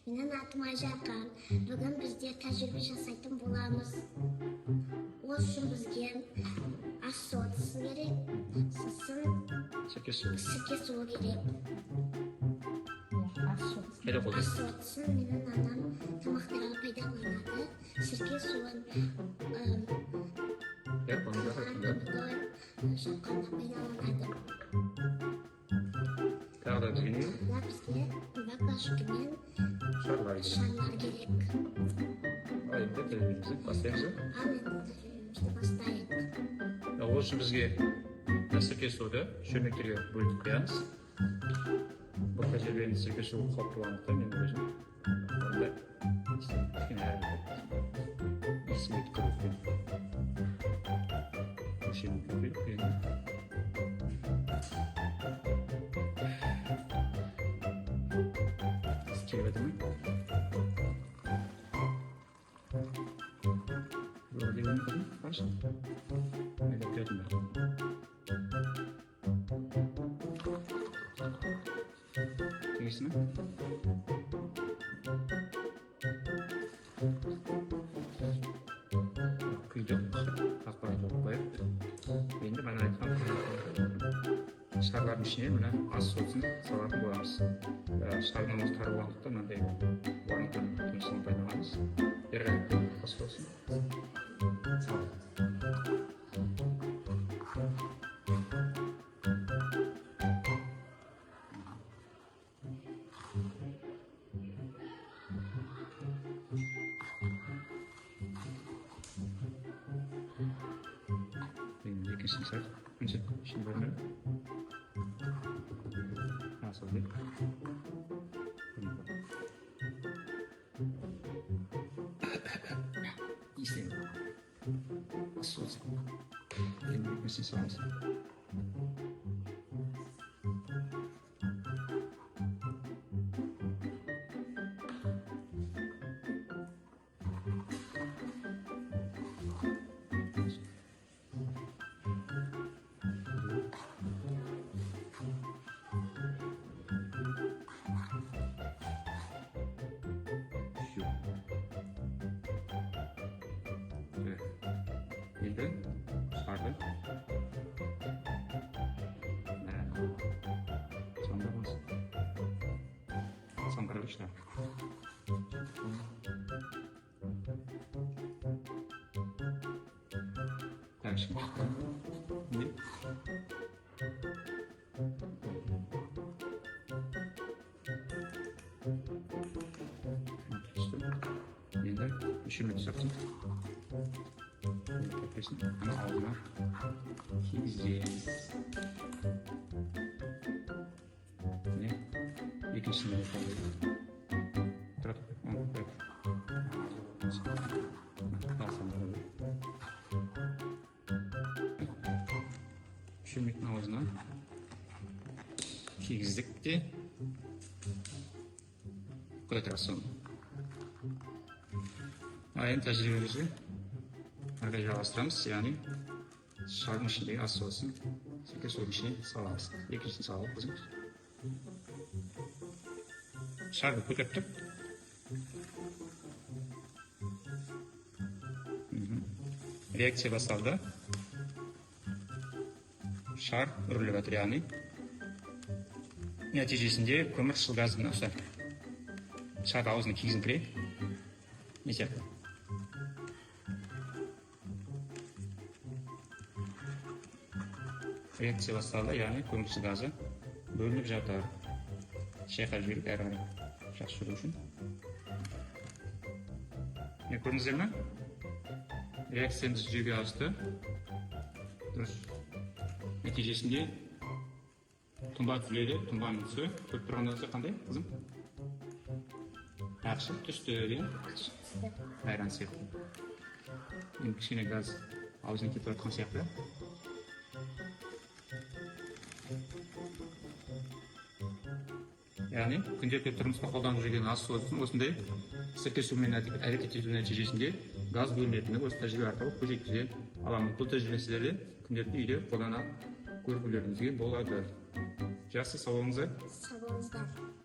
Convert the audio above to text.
Менің атым Айжарқан. Бүгін бізде тәжірибе жасайтын боламыз. Ол үшін бізге ас соусы керек, сосын сірке суы керек. Ас соусын менің анам тамақтарға пайдаланады. Сірке суын шаққанда пайдаланады. Тағы да бізге не? Бізге баклажка мен шарлар керек. Ал енді тәжірибемізді бастаймыз ба? Ал енді тәжірибемізді бастайық. Ол үшін бізге сірке суды шөлмектерге бөліп қоямыз. Бұл тәжірибені сірке суы қауіптілігін мен өзім онда кішкене есімет көріп шарлардың ішіне мына ас соусын салатын боламыз. Шардың ұрттары болғандықтан мынандай уорнгтон тұмсығын пайдаланамыз. Бері қарай ас соусын саламыз. Енді екіншісін салып, ішіне бөлініп Asal İstedim. Nasıl olsun? Benim büyükmesini sağlasın. Енді шарды сондырғышта енді үшеуін жасапсың Ama ağzına kizeceğiz. Ne? İkincisini yapalım. Dur. Evet. Al sana da. Şimdinin ağzına kizdik de koyacaksın. Aynı tecrübemizi Arkadaşlar жалғастырамыз, яғни шардың ішіндегі ас соусын сірке судың ішіне саламыз. Екіншісін салып қызым. Шарды көтерттік. Реакция басталды. Шар үріліп жатыр, яғни нәтижесінде көміршыл газдың шар аузына кигізіп кіреді. Не сияқты? Reaksiya басталды, яғни көмірші газы бөлініп жатыр. Шайқап жіберіп әрі қарай жақсы жүру үшін. Көрдіңіздер ме? Реакциямыз жүзеге асты. Дұрыс. Нәтижесінде тұнба түзіледі, тұнбаның түсі көріп тұрғандарыңыздар қандай, қызым? Жақсы түсті, айран сияқты. Енді кішкене газ аузына кетіп жатқан сияқты. Яғни күнделікті тұрмысқа қолданып жүрген ас соусын осындай сірке сумен әрекет ету нәтижесінде газ бөлінетіні осы тәжірибе арқылы көз жеткізе аламыз. Бұл тәжірибені сіздерде күнделікті үйде қолдана көріп білуіңізге болады. Жақсы, сау болыңыздар. Сау болыңыздар.